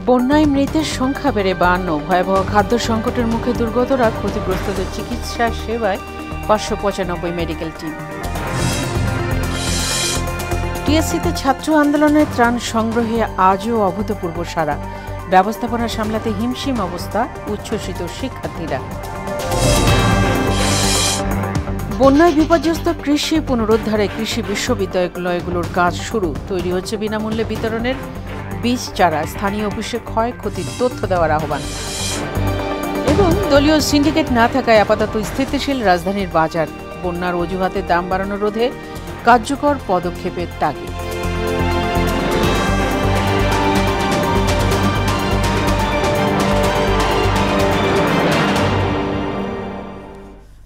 বন্যায় মৃতের সংখ্যা বেড়ে 52। ভয়াবহ খাদ্য সংকটের মুখে দুর্গতরা, ক্ষতিগ্রস্তদের চিকিৎসা সেবায় 595 মেডিকেল টিম। টিএসসিতে ছাত্র আন্দোলনের ত্রাণ সংগ্রহে আজও অভূতপূর্ব সাড়া। ব্যবস্থাপনা সামলাতে হিমশিম অবস্থা উচ্ছ্বসিত শিক্ষার্থীরা। বন্যায় বিপর্যস্ত কৃষি পুনরুদ্ধারে কৃষি বিশ্ববিদ্যালয়গুলোর কাজ শুরু। তৈরি হচ্ছে বিনামূল্যে বিতরণের বীজ চারা। স্থানীয় অফিসে ক্ষয়ক্ষতির তথ্য দেওয়ার আহ্বান। এবং দলীয় সিন্ডিকেট না থাকায় আপাতত স্থিতিশীল রাজধানীর বাজার। বন্যার অজুহাতে দাম বাড়ানো রোধে কার্যকর পদক্ষেপের তাগিদ।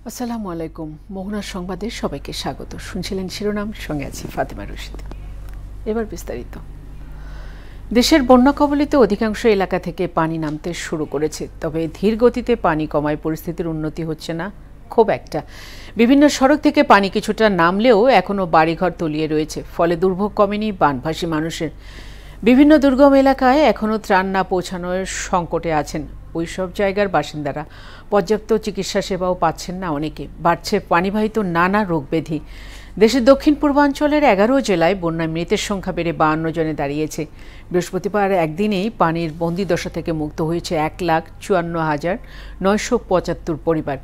আসসালামু আলাইকুম। মোহনার সংবাদে সবাইকে স্বাগত। শুনছিলেন শিরোনাম, সঙ্গে আছি ফাতেমা রশিদ। এবার বিস্তারিত। দেশের বন্যা কবলিত অধিকাংশ এলাকা থেকে পানি নামতে শুরু করেছে, তবে ধীর গতিতে পানি কমায় পরিস্থিতির উন্নতি হচ্ছে না খুব একটা। বিভিন্ন সড়ক থেকে পানি কিছুটা নামলেও এখনও বাড়িঘর তলিয়ে রয়েছে, ফলে দুর্ভোগ কমেনি বানভাসী মানুষের। বিভিন্ন দুর্গম এলাকায় এখনও ত্রাণ না পৌঁছানোর সংকটে আছেন ওই সব জায়গার বাসিন্দারা। পর্যাপ্ত চিকিৎসা সেবাও পাচ্ছেন না অনেকে। বাড়ছে পানিবাহিত নানা রোগব্যাধি। দেশের দক্ষিণ পূর্বাঞ্চলের 11 জেলায় বন্যায় মৃতের সংখ্যা বেড়ে 52 জনে দাঁড়িয়েছে। বৃহস্পতিবার একদিনেই পানির বন্দিদশা থেকে মুক্ত হয়েছে 1,54,975 পরিবার।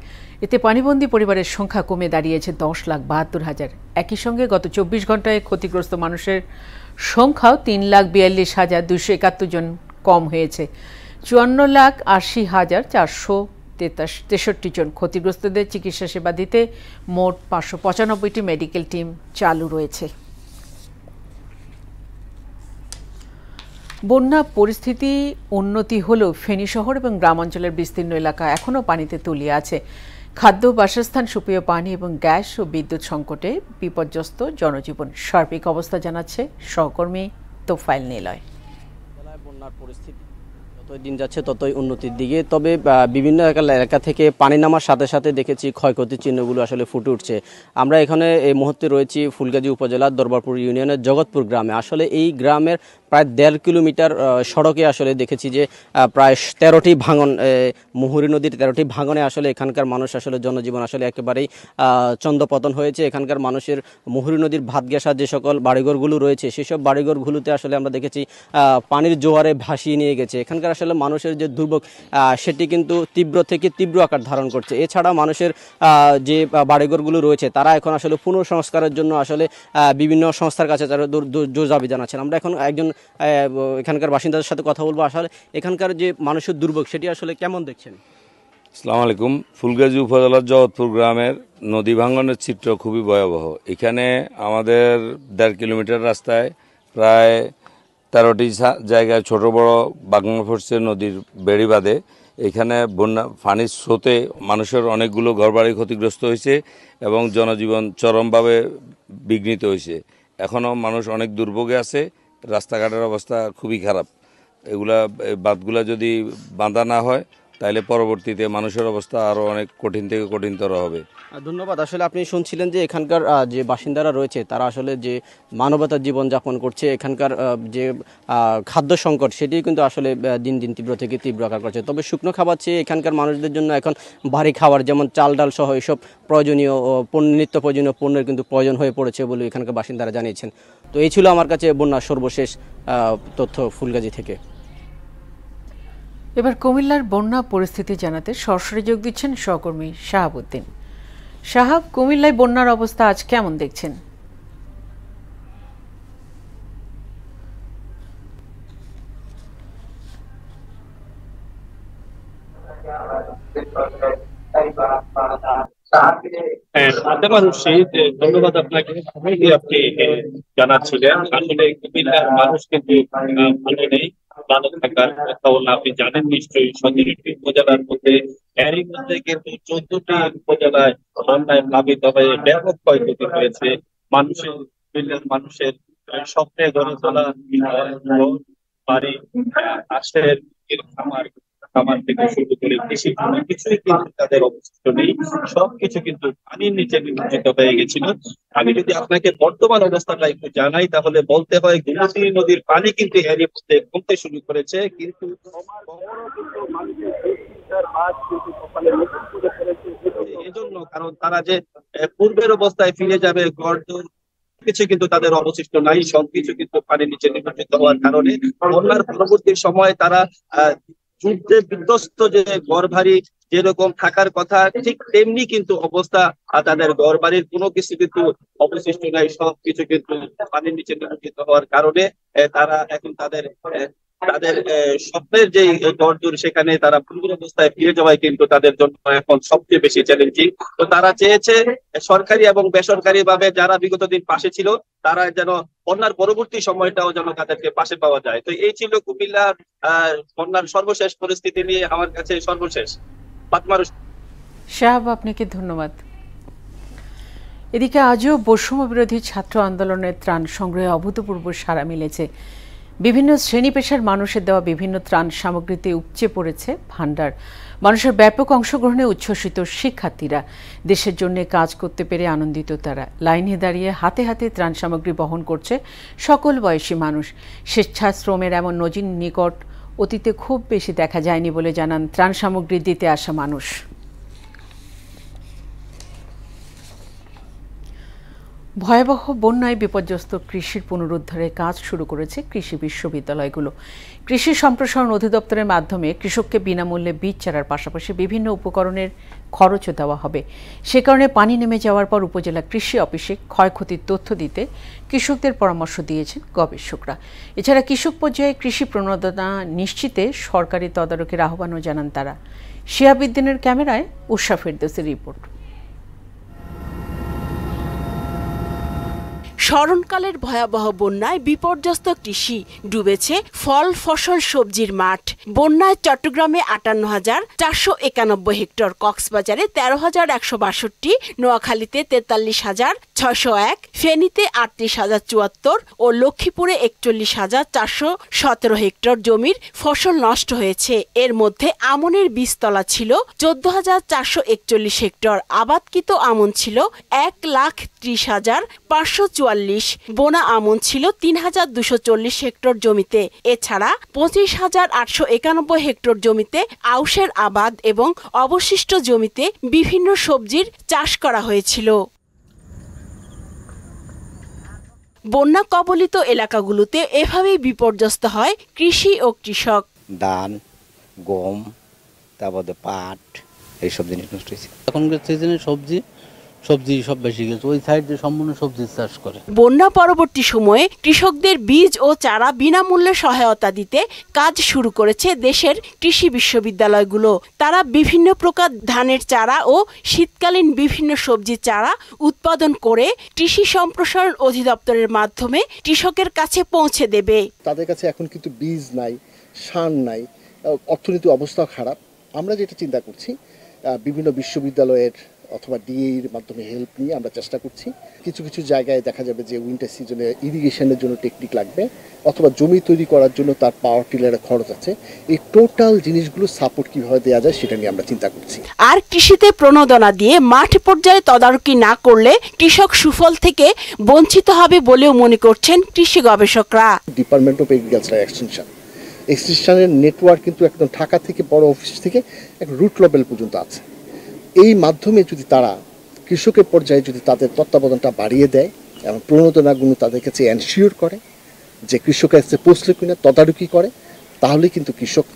এতে পানিবন্দী পরিবারের সংখ্যা কমে দাঁড়িয়েছে 10,72,000। একই সঙ্গে গত 24 ঘন্টায় ক্ষতিগ্রস্ত মানুষের সংখ্যাও 3,42,271 জন কম হয়েছে। 54,80,463 জন। ক্ষতিগ্রস্তদের চিকিৎসা সেবা দিতে মোট 595টি মেডিকেল টিম চালু রয়েছে। বন্যা পরিস্থিতি উন্নতি হলেও ফেনী শহর এবং গ্রামাঞ্চলের বিস্তীর্ণ এলাকা এখনও পানিতে তলিয়ে আছে। খাদ্য, বাসস্থান, সুপেয় পানি এবং গ্যাস ও বিদ্যুৎ সংকটে বিপর্যস্ত জনজীবন। সার্বিক অবস্থা জানাচ্ছে সহকর্মী তোফাইল নিলয়। বন্যার পরিস্থিতি যতই দিন যাচ্ছে ততই উন্নতির দিকে, তবে বিভিন্ন এলাকা থেকে পানি নামার সাথে সাথে দেখেছি ক্ষয়ক্ষতির চিহ্নগুলো আসলে ফুটে উঠছে। আমরা এখানে এই মুহূর্তে রয়েছি ফুলগাজী উপজেলার দরবারপুর ইউনিয়নের জগৎপুর গ্রামে। আসলে এই গ্রামের প্রায় 1.5 কিলোমিটার সড়কে আসলে দেখেছি যে প্রায় 13টি ভাঙন, মুহুরী নদীর 13টি ভাঙনে আসলে এখানকার মানুষ আসলে জনজীবন আসলে একেবারেই চন্দ্রপতন হয়েছে। এখানকার মানুষের মুহুরী নদীর ভাত ঘেঁষা যে সকল বাড়িঘরগুলো রয়েছে সেসব বাড়িঘরগুলোতে আসলে আমরা দেখেছি পানির জোয়ারে ভাসিয়ে নিয়ে গেছে। এখানকার আসলে মানুষের যে দুর্ভোগ সেটি কিন্তু তীব্র থেকে তীব্র আকার ধারণ করছে। এছাড়া মানুষের যে বাড়িঘরগুলো রয়েছে তারা এখন আসলে পুনঃসংস্কারের জন্য আসলে বিভিন্ন সংস্থার কাছে তারা জোর দাবি জানাচ্ছেন। আমরা এখন একজন এখানকার বাসিন্দাদের সাথে কথা বলবো। আসলে এখানকার যে মানুষের দুর্ভোগ সেটি আসলে কেমন দেখছেন? আসসালামু আলাইকুম। ফুলগাজী উপজেলার জগৎপুর গ্রামের নদী ভাঙনের চিত্র খুবই ভয়াবহ। এখানে আমাদের 1.5 কিলোমিটার রাস্তায় প্রায় 13টি জায়গায় ছোট বড় ভাঙন পড়ছে নদীর বেড়ি বাঁধে। এখানে বন্যা পানির স্রোতে মানুষের অনেকগুলো ঘরবাড়ি ক্ষতিগ্রস্ত হয়েছে এবং জনজীবন চরমভাবে বিঘ্নিত হয়েছে। এখনও মানুষ অনেক দুর্ভোগে আছে। রাস্তাঘাটের অবস্থা খুবই খারাপ। এগুলা বাঁধগুলা যদি বাঁধা না হয় তাহলে পরবর্তীতে মানুষের অবস্থা আরও অনেক কঠিন থেকে কঠিনতর হবে। ধন্যবাদ। আসলে আপনি শুনছিলেন যে এখানকার যে বাসিন্দারা রয়েছে তারা আসলে যে মানবতার জীবনযাপন করছে, এখানকার যে খাদ্য সংকট সেটি কিন্তু আসলে দিন দিন তীব্র থেকে তীব্র আকার করছে। তবে শুকনো খাবার চেয়ে এখানকার মানুষদের জন্য এখন ভারী খাবার যেমন চাল ডাল সহ এইসব প্রয়োজনীয় নিত্য প্রয়োজনীয় পণ্যের কিন্তু প্রয়োজন হয়ে পড়েছে বলে এখানকার বাসিন্দারা জানিয়েছেন। তো এই ছিল আমার কাছে বন্যার সর্বশেষ তথ্য ফুলগাজী থেকে। এবার কুমিল্লার বন্যা পরিস্থিতি জানাতে সরাসরি যোগ দিচ্ছেন সহকর্মী শাহাবুদ্দিন। শাহাব, কুমিল্লায় বন্যার অবস্থা আজ কেমন দেখছেন? ধন্যবাদ আপনাকে। আপনি জানাচ্ছিলেন আসলে কুমিল্লার মানুষ কিন্তু ভালো নেই, ভালো থাকার কথা বলে আপনি জানেন নিশ্চয়ই। 17টি উপজেলার মধ্যে এরই মধ্যে কিন্তু 14টি উপজেলায় বন্যায় প্লাবিত হয়ে ব্যাপক ক্ষয়ক্ষতি হয়েছে। মানুষের কুমিল্লার মানুষের স্বপ্নে গড়ে তোলা বাড়ি, হাঁসের খামার খামার থেকে শুরু করে কৃষি জমি কিছুই কিন্তু তাদের অবশিষ্ট নেই, সবকিছু কিন্তু পানির নিচে নিমজ্জিত হয়ে গেছিল। আমি যদি আপনাকে বর্তমান অবস্থাটা একটু জানাই তাহলে বলতে হয় গোমতী নদীর পানি কিন্তু এরই মধ্যে কমতে শুরু করেছে, কিন্তু এজন্য কারণ তারা যে পূর্বের অবস্থায় ফিরে যাবে গড়দৌড় কিছু কিন্তু তাদের অবশিষ্ট নাই, সবকিছু কিন্তু পানির নিচে নিমজ্জিত হওয়ার কারণে বন্যার পরবর্তী সময়ে তারা যুদ্ধে বিধ্বস্ত যে ঘরবাড়ি যেরকম থাকার কথা ঠিক তেমনি কিন্তু অবস্থা, তাদের ঘরবাড়ির কোনো কিছু কিন্তু অবশিষ্ট নাই, সবকিছু কিন্তু পানির নিচে নিমজ্জিত হওয়ার কারণে তারা এখন তাদের স্বপ্নের যে ঘরদূর সেখানে তারা পূর্বের অবস্থায় ফিরে যাওয়াই কিন্তু তাদের জন্য এখন সবচেয়ে বেশি চ্যালেঞ্জিং। তো তারা চেয়েছে সরকারি এবং বেসরকারি ভাবে যারা বিগত দিন পাশে ছিল তারা যেন বন্যার পরবর্তী সময়টাও যেন তাদেরকে পাশে পাওয়া যায়। তো এই ছিল কুমিল্লার বন্যার সর্বশেষ পরিস্থিতি নিয়ে আমার কাছে সর্বশেষ। ফাতেমা শাহাব, আপনাকে ধন্যবাদ। এদিকে আজও বৈষম্য বিরোধী ছাত্র আন্দোলনের ত্রাণ সংগ্রহে অভূতপূর্ব সাড়া মিলেছে। বিভিন্ন শ্রেণী পেশার মানুষের দেওয়া বিভিন্ন ত্রাণ সামগ্রীতে উপচে পড়েছে ভান্ডার। মানুষের ব্যাপক অংশগ্রহণে উচ্ছ্বসিত শিক্ষার্থীরা। দেশের জন্য কাজ করতে পেরে আনন্দিত তারা। লাইনে দাঁড়িয়ে হাতে হাতে ত্রাণ সামগ্রী বহন করছে সকল বয়সী মানুষ। স্বেচ্ছাশ্রমের এমন নজির নিকট অতীতে খুব বেশি দেখা যায়নি বলে জানান ত্রাণ সামগ্রী দিতে আসা মানুষ। ভয়াবহ বন্যায় বিপর্যস্ত কৃষির পুনরুদ্ধারের কাজ শুরু করেছে কৃষি বিশ্ববিদ্যালয়গুলো। কৃষি সম্প্রসারণ অধিদপ্তরের মাধ্যমে কৃষককে বিনামূল্যে বীজ চারার পাশাপাশি বিভিন্ন উপকরণের খরচও দেওয়া হবে। সে কারণে পানি নেমে যাওয়ার পর উপজেলা কৃষি অফিসে ক্ষয়ক্ষতির তথ্য দিতে কৃষকদের পরামর্শ দিয়েছেন গবেষকরা। এছাড়া কৃষক পর্যায়ে কৃষি প্রণোদনা নিশ্চিতে সরকারি তদারকির আহ্বানও জানান তারা। শিহাবুদ্দিনের ক্যামেরায় উষা ফেরদৌসের রিপোর্ট। স্মরণকালের ভয়াবহ বন্যায় বিপর্যস্ত কৃষি, ডুবেছে ফল ফসল সবজির মাঠ। বন্যায় চট্টগ্রামে 58,491 হেক্টর, কক্সবাজারে 13,162, নোয়াখালীতে 43,601, ফেনীতে 38,074 ও লক্ষ্মীপুরে 41,417 হেক্টর জমির ফসল নষ্ট হয়েছে। এর মধ্যে আমনের বীজতলা ছিল 14,441 হেক্টর, আবাদকৃত আমন ছিল 1,30,544, বোনা আমন ছিল 3,240 হেক্টর জমিতে। এছাড়া 25,891 হেক্টর জমিতে আউশের আবাদ এবং অবশিষ্ট জমিতে বিভিন্ন সবজির চাষ করা হয়েছিল। বন্যা কবলিত এলাকাগুলোতে এভাবেই বিপর্যস্ত হয় কৃষি ও কৃষক। ধান, গম, তারপরে পাট, এইসব জিনিস নষ্ট হয়েছে। এখনকার সিজনে সবজি সব বেশি গেছে, ওই সাইডে সম্পূর্ণ সবজি চাষ করে। বন্যা পরবর্তী সময়ে কৃষকদের বীজ ও চারা বিনামূল্যে সহায়তা দিতে কাজ শুরু করেছে দেশের কৃষি বিশ্ববিদ্যালয়গুলো। তারা বিভিন্ন প্রকার ধানের চারা ও শীতকালীন বিভিন্ন সবজির চারা উৎপাদন করে কৃষি সম্প্রসারণ অধিদপ্তরের মাধ্যমে কৃষকের কাছে পৌঁছে দেবে। তাদের কাছে এখন কিন্তু বীজ নাই, সার নাই, অর্থনৈতিক অবস্থাও খারাপ। আমরা যেটা চিন্তা করছি, বিভিন্ন বিশ্ববিদ্যালয়ের অথবা ডিএর মাধ্যমে হেল্প নিয়ে আমরা চেষ্টা করছি। কিছু কিছু জায়গায় দেখা যাবে যে উইন্টার সিজনে ইরিগেশনের জন্য টেকনিক লাগবে, অথবা জমি তৈরি করার জন্য তার পাওয়ার টিলারের খরচ আছে। এই টোটাল জিনিসগুলো সাপোর্ট কিভাবে দেওয়া যায় সেটা নিয়ে আমরা চিন্তা করছি। আর কৃষিতে প্রণোদনা দিয়ে মাঠ পর্যায়ে তদারকি না করলে কৃষক সুফল থেকে বঞ্চিত হবে বলেও মনে করছেন কৃষি গবেষকরা। ডিপার্টমেন্ট অফ এগ্রিকালচার এক্সটেনশনের নেটওয়ার্ক কিন্তু একদম ঢাকা থেকে বড় অফিস থেকে এক রুট লেভেল পর্যন্ত আছে। এই মাধ্যমে যদি তারা কৃষকের পর্যায়ে যদি তাদের তত্ত্বাবধানটা বাড়িয়ে দেয় এবং প্রণোদনাগুলো তাদের কাছে এনশিওর করে যে কৃষকের কাছে পৌঁছলে কিনা তদারকি করে, তাহলে কিন্তু কৃষক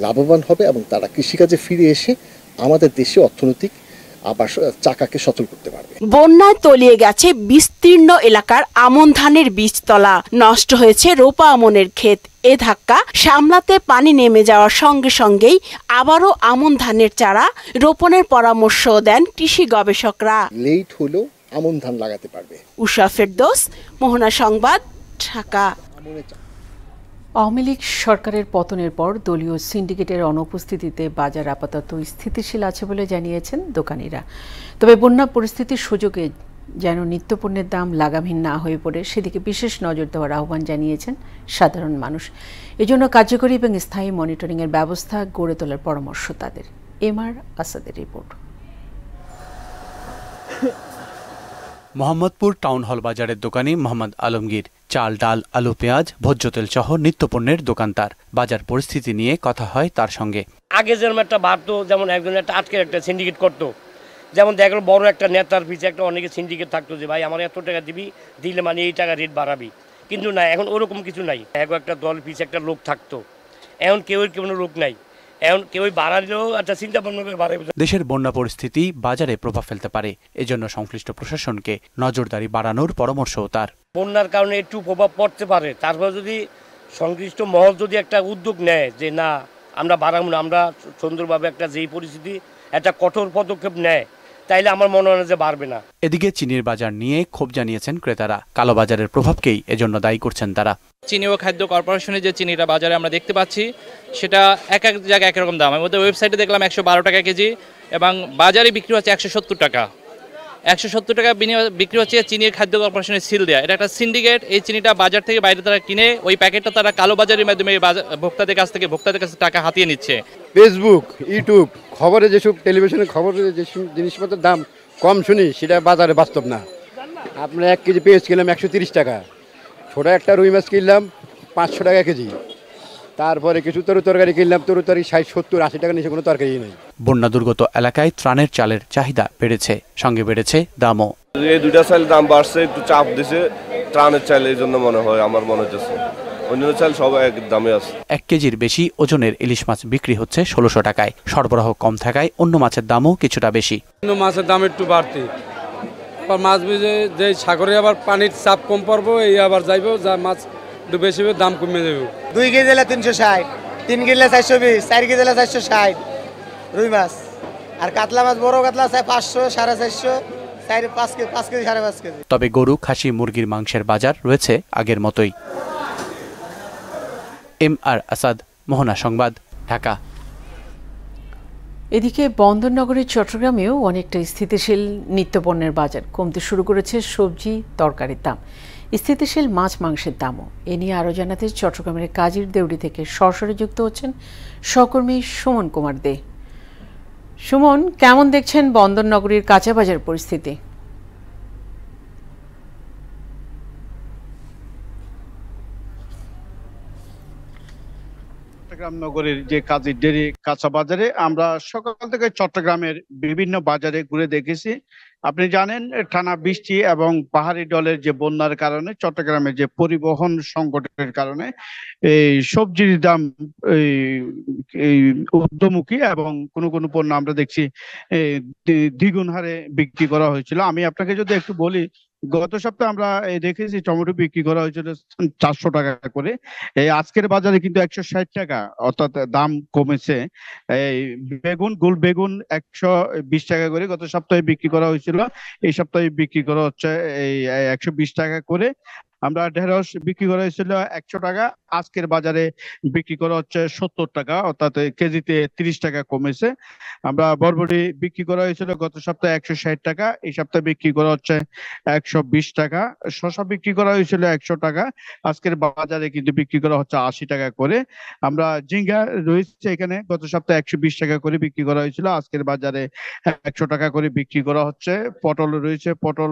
লাভবান হবে এবং তারা কৃষিকাজে ফিরে এসে আমাদের দেশে অর্থনৈতিক আবার চাকাকে সচল করতে পারবে। বন্যায় তলিয়ে গেছে বিস্তীর্ণ এলাকার আমন ধানের বীজতলা, নষ্ট হয়েছে রোপা আমনের ক্ষেত। এ ধাক্কা সামলাতে পানি নেমে যাওয়ার সঙ্গে সঙ্গেই আবারও আমন ধানের চারা রোপণের পরামর্শ দেন কৃষি গবেষকরা। লেট হলেও আমন ধান লাগাতে পারবে। উষা ফেরদৌস, মোহনা সংবাদ, ঢাকা। আওয়ামী লীগ সরকারের পতনের পর দলীয় সিন্ডিকেটের অনুপস্থিতিতে বাজার আপাতত স্থিতিশীল আছে বলে জানিয়েছেন দোকানিরা। তবে বন্যা পরিস্থিতির সুযোগে যেন নিত্যপণ্যের দাম লাগামহীন না হয়ে পড়ে সেদিকে বিশেষ নজর দেওয়ার আহ্বান জানিয়েছেন সাধারণ মানুষ। এজন্য কার্যকরী এবং স্থায়ী মনিটরিংয়ের ব্যবস্থা গড়ে তোলার পরামর্শ তাদের। এমআর আসাদের রিপোর্ট। মোহাম্মদপুর টাউন হল বাজারের দোকানি মোহাম্মদ আলমগীর চাল, ডাল, আলু, পেঁয়াজ, ভোজ্য তেল সহ নিত্যপণ্যের দোকান তার। বাজার পরিস্থিতি নিয়ে কথা হয় তার সঙ্গে। আগে যেমন একটা বাড়তো, যেমন একজন একটা আটকের একটা সিন্ডিকেট করতো, যেমন দেখলো বড় একটা নেতার পিছিয়ে একটা অনেকে সিন্ডিকেট থাকতো যে ভাই আমার এত টাকা দিবি, দিলে মানে এই টাকা রেট বাড়াবি, কিন্তু না, এখন ওরকম কিছু নাই। এখন একটা দল পিছিয়ে একটা লোক থাকতো, এখন কেউ কোনো লোক নাই, এখন কেউ বাড়ালেও একটা চিন্তা ভাবনা করে বাড়াবে। দেশের বন্যা পরিস্থিতি বাজারে প্রভাব ফেলতে পারে, এজন্য সংশ্লিষ্ট প্রশাসনকে নজরদারি বাড়ানোর পরামর্শও তার। বন্যার কারণে একটু প্রভাব পড়তে পারে, তারপর যদি সংশ্লিষ্ট মহল যদি একটা উদ্যোগ নেয় যে না আমরা বাড়াবো না, আমরা সুন্দরভাবে একটা যেই পরিস্থিতি একটা কঠোর পদক্ষেপ নেয়, তাইলে আমার মনে হয় যে বাড়বে না। এদিকে চিনির বাজার নিয়ে ক্ষোভ জানিয়েছেন ক্রেতারা। কালোবাজারের প্রভাবকেই এজন্য দায়ী করছেন তারা। চিনি ও খাদ্য কর্পোরেশনের যে চিনিটা বাজারে আমরা দেখতে পাচ্ছি সেটা এক এক জায়গায় একরকম দাম। আমি ওদের ওয়েবসাইটে দেখলাম 112 টাকা কেজি এবং বাজারে বিক্রি হচ্ছে 170 টাকা। 170 টাকা বিক্রি হচ্ছে চিনির খাদ্য কর্পোরেশনের সিল দেওয়া। এটা একটা সিন্ডিকেট। এই চিনিটা বাজার থেকে বাইরে তারা কিনে ওই প্যাকেটটা তারা কালোবাজারের মাধ্যমে ভোক্তাদের কাছে টাকা হাতিয়ে নিচ্ছে। ফেসবুক, ইউটিউব, খবরে যেসব টেলিভিশনে খবরে যেসব জিনিসপত্রের দাম কম শুনি সেটা বাজারে বাস্তব না। আপনার 1 কেজি পেঁয়াজ কিনলাম 130 টাকা, ছোটো একটা রুই মাছ কিনলাম 500 টাকা কেজি, তারপরে কিছু তরকারি কিনলাম, তরকারি 60, 70, 80 টাকা নিচে কোনো তরকারি নেই। বন্যা দুর্গত এলাকায় ত্রাণের চালের চাহিদা বেড়েছে, সঙ্গে বেড়েছে দামও। এই দুইটা চাল দাম বাড়ছে, একটু চাপ দিছে ত্রাণের চাল, এই জন্য মনে হয় আমার মনে হচ্ছে অন্য চাল সব এক দামে আছে। 1 কেজির বেশি ওজনের ইলিশ মাছ বিক্রি হচ্ছে 1600 টাকায়। সরবরাহ কম থাকায় অন্য মাছের দামও কিছুটা বেশি। অন্য মাছের দাম একটু বাড়তি, মাছ বুঝে যে সাগরে আবার পানির চাপ কম পড়বো, এই আবার যাইবো, যা মাছ একটু বেশি দাম কমে যাবে। 2 কেজি হলে 360, 3 কেজি 420, 4 কেজি হলে 460 রুই মাছ। আর কাতলা মাছ, বড় কাতলা আছে 500, 450, 5 কেজি 5.5 কেজি। তবে গরু, খাসি, মুরগির মাংসের বাজার রয়েছে আগের মতোই। এমআর আসাদ, মোহনা সংবাদ, ঢাকা। এদিকে বন্দরনগরী চট্টগ্রামেও অনেকটা স্থিতিশীল নিত্যপণ্যের বাজার। কমতে শুরু করেছে সবজি, তরকারির দাম, স্থিতিশীল মাছ, মাংসের দামও। এ নিয়ে আরও জানাতে চট্টগ্রামের কাজির দেউড়ি থেকে সরাসরি যুক্ত হচ্ছেন সহকর্মী সুমন কুমার দে। সুমন, কেমন দেখছেন বন্দরনগরীর কাঁচা বাজার পরিস্থিতি? চট্টগ্রাম নগরীর যে কাজী ডেরি কাঁচা বাজারে আমরা সকাল থেকে চট্টগ্রামের বিভিন্ন বাজারে ঘুরে দেখেছি। আপনি জানেন টানা বৃষ্টি এবং পাহাড়ি ঢলের যে বন্যার কারণে চট্টগ্রামের যে পরিবহন সংকটের কারণে এই সবজির দাম এই ঊর্ধ্বমুখী এবং কোনো কোনো পণ্য আমরা দেখছি দ্বিগুণ হারে বিক্রি করা হয়েছিল। আমি আপনাকে যদি একটু বলি, গত সপ্তাহে আমরা দেখেছি টমেটো বিক্রি করা হয়েছিল 400 টাকা করে, এই আজকের বাজারে কিন্তু 160 টাকা, অর্থাৎ দাম কমেছে। এই বেগুন, গোল বেগুন 120 টাকা করে গত সপ্তাহে বিক্রি করা হয়েছিল, এই সপ্তাহে বিক্রি করা হচ্ছে এই 120 টাকা করে। আমরা ঢেঁড়স বিক্রি করা হয়েছিল 100 টাকা, আজকের বাজারে বিক্রি করা হচ্ছে 70 টাকা, অর্থাৎ কেজিতে 30 টাকা কমেছে। আমরা বরবটি বিক্রি করা হয়েছিল গত সপ্তাহে 160 টাকা, এই সপ্তাহে বিক্রি করা হচ্ছে 120 টাকা। শসা বিক্রি করা হয়েছিল 100 টাকা, আজকের বাজারে কিন্তু বিক্রি করা হচ্ছে 80 টাকা করে। আমরা ঝিঙ্গা রয়েছে এখানে, গত সপ্তাহে 120 টাকা করে বিক্রি করা হয়েছিল, আজকের বাজারে 100 টাকা করে বিক্রি করা হচ্ছে। পটল রয়েছে, পটল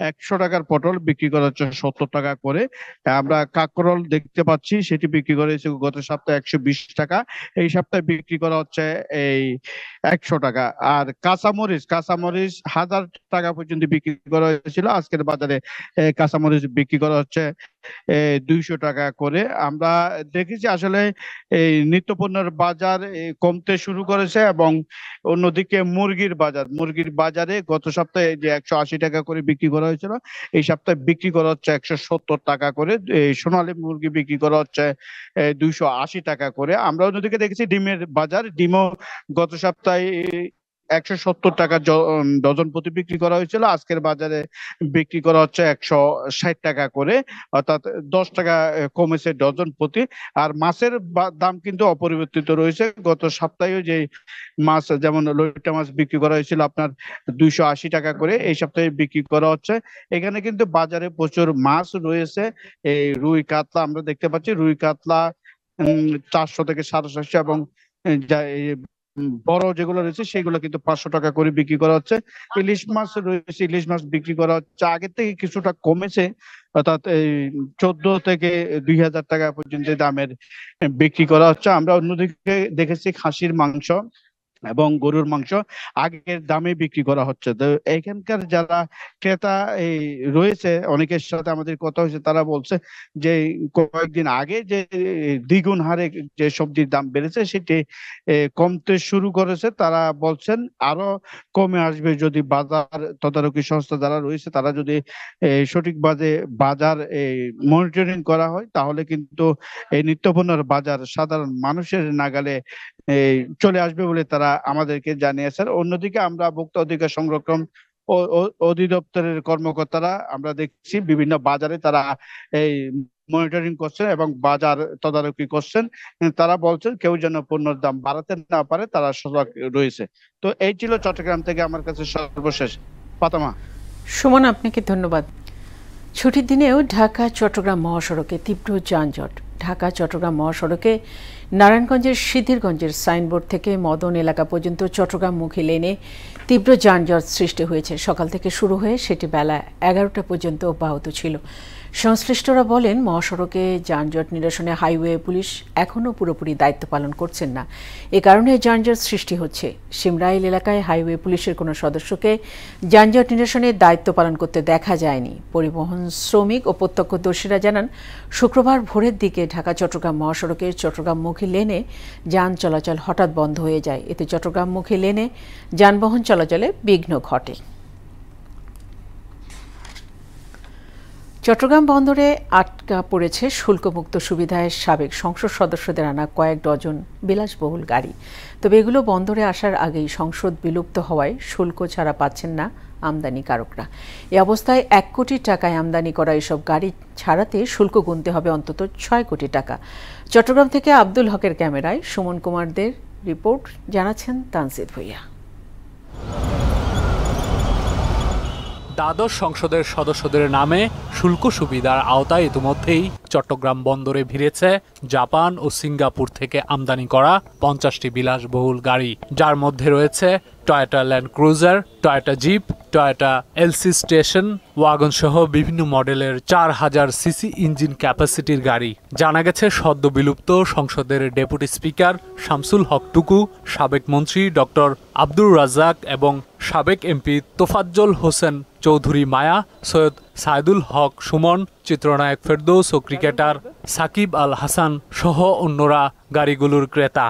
100 টাকার পটল বিক্রি করা হচ্ছে 70 টাকা করে। আমরা কাঁকরোল দেখতে পাচ্ছি, সেটি বিক্রি করা হয়েছে গত সপ্তাহে 120 টাকা, এই সপ্তাহে বিক্রি করা হচ্ছে এই 100 টাকা। আর কাঁচামরিচ 1000 টাকা পর্যন্ত বিক্রি করা হয়েছিল, আজকের বাজারে কাঁচামরিচ বিক্রি করা হচ্ছে 200 টাকা করে। আমরা দেখেছি আসলে এই নিত্যপণ্যের বাজার কমতে শুরু করেছে এবং অন্যদিকে মুরগির বাজারে গত সপ্তাহে যে 180 টাকা করে বিক্রি করা হয়েছিল, এই সপ্তাহে বিক্রি করা হচ্ছে 170 টাকা করে। সোনালী মুরগি বিক্রি করা হচ্ছে 280 টাকা করে। আমরা অন্যদিকে দেখেছি ডিমের বাজার, ডিমও গত সপ্তাহে 170 টাকা ডজন প্রতি বিক্রি করা হয়েছিল, আজকের বাজারে বিক্রি করা হচ্ছে 160 টাকা করে, অর্থাৎ 10 টাকা কমেছে ডজন প্রতি। আর মাছের দাম কিন্তু অপরিবর্তিত রয়েছে। গত সপ্তাহে যে মাছ, যেমন লইট্টা মাছ বিক্রি করা হয়েছিল আপনার 280 টাকা করে, এই সপ্তাহে বিক্রি করা হচ্ছে। এখানে কিন্তু বাজারে প্রচুর মাছ রয়েছে। এই রুই কাতলা আমরা দেখতে পাচ্ছি, রুই কাতলা 400 থেকে 450, এবং বড় যেগুলো রয়েছে সেগুলো কিন্তু 500 টাকা করে বিক্রি করা হচ্ছে। ইলিশ মাছ রয়েছে, ইলিশ মাছ বিক্রি করা হচ্ছে আগের থেকে কিছুটা কমেছে, অর্থাৎ এই 14 থেকে 2000 টাকা পর্যন্ত দামের বিক্রি করা হচ্ছে। আমরা অন্যদিকে দেখেছি খাসির মাংস এবং গরুর মাংস আগের দামে বিক্রি করা হচ্ছে। তো এখানকার যারা ক্রেতা এই রয়েছে, অনেকের সাথে আমাদের কথা হয়েছে, তারা বলছে যে কয়েকদিন আগে যে দ্বিগুণ হারে যে সবজির দাম বেড়েছে সেটি কমতে শুরু করেছে। তারা বলছেন আরো কমে আসবে যদি বাজার তদারকি সংস্থা যারা রয়েছে তারা যদি সঠিকভাবে বাজার মনিটরিং করা হয়, তাহলে কিন্তু এই নিত্যপণ্যের বাজার সাধারণ মানুষের নাগালে চলে আসবে বলে তারা আমাদেরকে জানিয়েছেন। অন্যদিকে আমরা ভোক্তা অধিকার সংরক্ষণ অধিদপ্তরের কর্মকর্তারা আমরা দেখছি বিভিন্ন বাজারে তারা এই মনিটরিং করছেন এবং বাজার তদারকি করছেন। তারা বলছেন কেউ যেন পণ্যের দাম বাড়াতে না পারে, তারা সজাগ রয়েছে। তো এই ছিল চট্টগ্রাম থেকে আমার কাছে সর্বশেষ। ফাতেমা। সুমন, আপনাকে ধন্যবাদ। ছুটির দিনেও ঢাকা চট্টগ্রাম মহাসড়কে তীব্র যানজট। ঢাকা চট্টগ্রাম মহাসড়কে নারায়ণগঞ্জের সিদ্ধিরগঞ্জের সাইনবোর্ড থেকে মদন এলাকা পর্যন্ত চট্টগ্রামমুখী লেনে তীব্র যানজট সৃষ্টি হয়েছে। সকাল থেকে শুরু হয়ে সেটি বেলা 11টা পর্যন্ত অব্যাহত ছিল। সংশ্লিষ্টরা বলেন, মহাসড়কে যানজট নিরসনে হাইওয়ে পুলিশ এখনও পুরোপুরি দায়িত্ব পালন করছেন না। এ কারণে যানজট সৃষ্টি হচ্ছে। শিমরাইল এলাকায় হাইওয়ে পুলিশের কোনো সদস্যকে যানজট নিরসনে দায়িত্ব পালন করতে দেখা যায়নি। পরিবহন শ্রমিক ও প্রত্যক্ষদর্শীরা জানান, শুক্রবার ভোরের দিকে ঢাকা চট্টগ্রাম মহাসড়কের চট্টগ্রামমুখী লেনে যান চলাচল হঠাৎ বন্ধ হয়ে যায়। এতে চট্টগ্রামমুখী লেনে যানবাহন চলাচলে বিঘ্ন ঘটে। চট্টগ্রাম বন্দরে আটকা পড়েছে শুল্কমুক্ত সুবিধায় সাবেক সংসদ সদস্যদের আনা কয়েক ডজন বিলাসবহুল গাড়ি। তবে এগুলো বন্দরে আসার আগেই সংসদ বিলুপ্ত হওয়ায় শুল্ক ছাড়া পাচ্ছেন না আমদানিকারকরা। এ অবস্থায় 1 কোটি টাকায় আমদানি করা এসব গাড়ি ছাড়াতে শুল্ক গুনতে হবে অন্তত 6 কোটি টাকা। চট্টগ্রাম থেকে আব্দুল হকের ক্যামেরায় সুমন কুমারদের রিপোর্ট, জানাচ্ছেন তানজিদ ভুইয়া। দ্বাদশ সংসদের সদস্যদের নামে শুল্ক সুবিধার আওতায় ইতিমধ্যেই চট্টগ্রাম বন্দরে ভিড়েছে জাপান ও সিঙ্গাপুর থেকে আমদানি করা 50টি বিলাসবহুল গাড়ি, যার মধ্যে রয়েছে Toyota Land Cruiser, Toyota jeep, Toyota LC station wagon সহ বিভিন্ন মডেলের 4000 সিসি ইঞ্জিন ক্যাপাসিটির গাড়ি। জানা গেছে, সদ্য বিলুপ্ত সংসদের ডেপুটি স্পিকার শামসুল হক টুকু, সাবেক মন্ত্রী ডক্টর আব্দুর রাজ্জাক এবং সাবেক এমপি তোফাজ্জল হোসেন চৌধুরী মায়া, সৈয়দ সাইদুল হক সুমন, চিত্রনায়ক ফেরদৌস ও ক্রিকেটার সাকিব আল হাসান সহ অন্যরা গাড়িগুলোর ক্রেতা।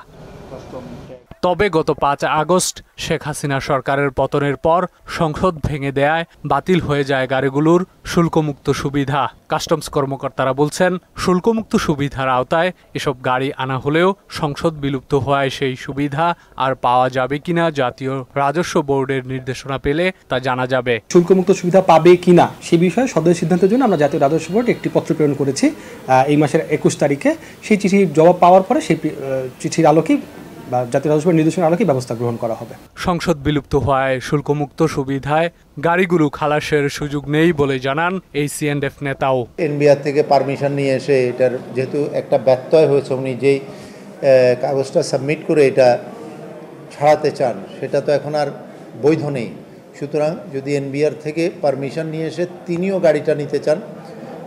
তবে গত 5 আগস্ট শেখ হাসিনা সরকারের পতনের পর সংসদ ভেঙে দেয়ায় বাতিল হয়ে যায় গাড়িগুলোর শুল্কমুক্ত সুবিধা। কাস্টমস কর্মকর্তারা বলছেন, শুল্কমুক্ত সুবিধার আওতায় এসব গাড়ি আনা হলেও সংসদ বিলুপ্ত হওয়ায় সেই সুবিধা আর পাওয়া যাবে কিনা জাতীয় রাজস্ব বোর্ডের নির্দেশনা পেলে তা জানা যাবে। শুল্কমুক্ত সুবিধা পাবে কিনা সে বিষয়ে সদয় সিদ্ধান্তের জন্য আমরা জাতীয় রাজস্ব বোর্ড একটি পত্র প্রেরণ করেছি এই মাসের 21 তারিখে। সেই চিঠির জবাব পাওয়ার পরে সেই চিঠির আলোকে জাতীয় রাজস্ব বোর্ডের নির্দেশনার আলোকে ব্যবস্থা গ্রহণ করা হবে। সংসদ বিলুপ্ত হওয়ায় শুল্কমুক্ত সুবিধায় গাড়িগুলো খালাসের সুযোগ নেই বলে জানান এই সিএনএফ নেতাও। এনবিআর থেকে পারমিশন নিয়ে এসে এটার যেহেতু একটা ব্যত্যয় হয়েছে, উনি যেই কাগজটা সাবমিট করে এটা ছাড়াতে চান সেটা তো এখন আর বৈধ নেই। সুতরাং যদি এনবিআর থেকে পারমিশন নিয়ে এসে তিনিও গাড়িটা নিতে চান,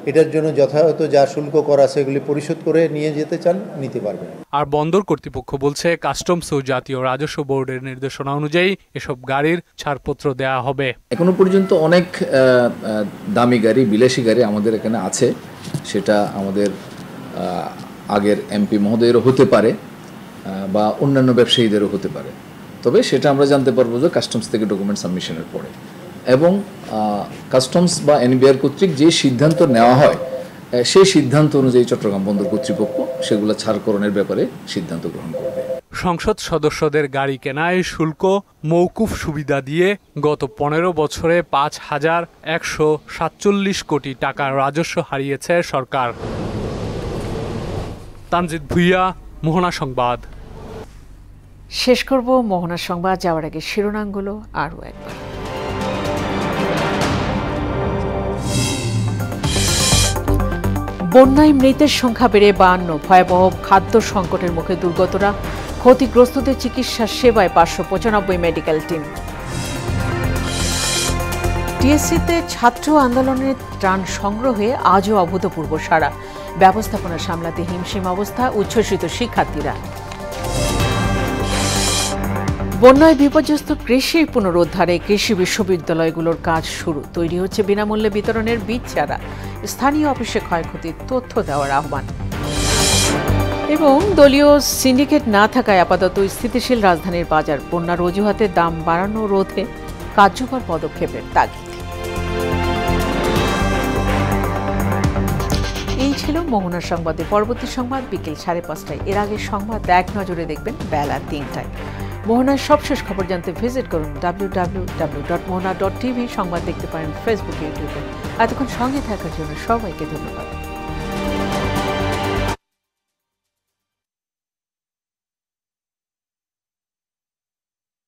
এটার জন্য যথাযথ যা শুল্ক করা সেগুলি পরিশোধ করে নিয়ে যেতে চান, নিতে পারবেন। আর বন্দর কর্তৃপক্ষ বলছে, কাস্টমস ও জাতীয় রাজস্ব বোর্ডের নির্দেশনা অনুযায়ী এসব গাড়ির ছাড়পত্র দেওয়া হবে। এখনো পর্যন্ত অনেক দামি গাড়ি, বিলাসী গাড়ি আমাদের এখানে আছে। সেটা আমাদের আগের এমপি মহোদয়েরও হতে পারে বা অন্যান্য ব্যবসায়ীদেরও হতে পারে। তবে সেটা আমরা জানতে পারবো যে কাস্টমস থেকে ডকুমেন্ট সাবমিশনের পরে, এবং কাস্টমস বা এনবিআর কর্তৃক যে সিদ্ধান্ত নেওয়া হয় সেই সিদ্ধান্ত অনুযায়ী চট্টগ্রাম বন্দর কর্তৃপক্ষ সেগুলো ছাড়করণের ব্যাপারে সিদ্ধান্ত গ্রহণ করবে। সংসদ সদস্যদের গাড়ি কেনায় শুল্ক মওকুফ সুবিধা দিয়ে গত 15 বছরে 5,147 কোটি টাকার রাজস্ব হারিয়েছে সরকার। তানজিদ ভুইয়া, মোহনা সংবাদ। শেষ করব মোহনা সংবাদ যাওয়ার আগে শিরোনামগুলো আরও একবার। বন্যায় মৃতের সংখ্যা বেড়ে 52, ভয়াবহ খাদ্য সংকটের মুখে দুর্গতরা, ক্ষতিগ্রস্তদের চিকিৎসা সেবায় 595 মেডিকেল টিম। টিএসসিতে ছাত্র আন্দোলনের ত্রাণ সংগ্রহে আজও অভূতপূর্ব সাড়া, ব্যবস্থাপনা সামলাতে হিমশিম অবস্থা, উচ্ছ্বসিত শিক্ষার্থীরা। বন্যায় বিপর্যস্ত কৃষি পুনরুদ্ধারে কৃষি বিশ্ববিদ্যালয়গুলোর কাজ শুরু, তৈরি হচ্ছে বিনামূল্যে বিতরণের বীজ চারা, স্থানীয় অফিসে ক্ষয়ক্ষতির তথ্য দেওয়ার আহ্বান। এবং দলীয় সিন্ডিকেট না থাকায় আপাতত স্থিতিশীল রাজধানীর বাজার, বন্যার অজুহাতে দাম বাড়ানো রোধে কার্যকর পদক্ষেপের তাগিদ। এই ছিল মোহনা সংবাদে। পরবর্তী সংবাদ বিকেল 5:30টায়। এর আগে সংবাদ এক নজরে দেখবেন বেলা 3টায়। মোহনার সবশেষ খবর জানতে ভিজিট করুন www.mohana.tv। সংবাদ দেখতে পারেন ফেসবুক, ইউটিউবে। এতক্ষণ সঙ্গে থাকার জন্য সবাইকে ধন্যবাদ।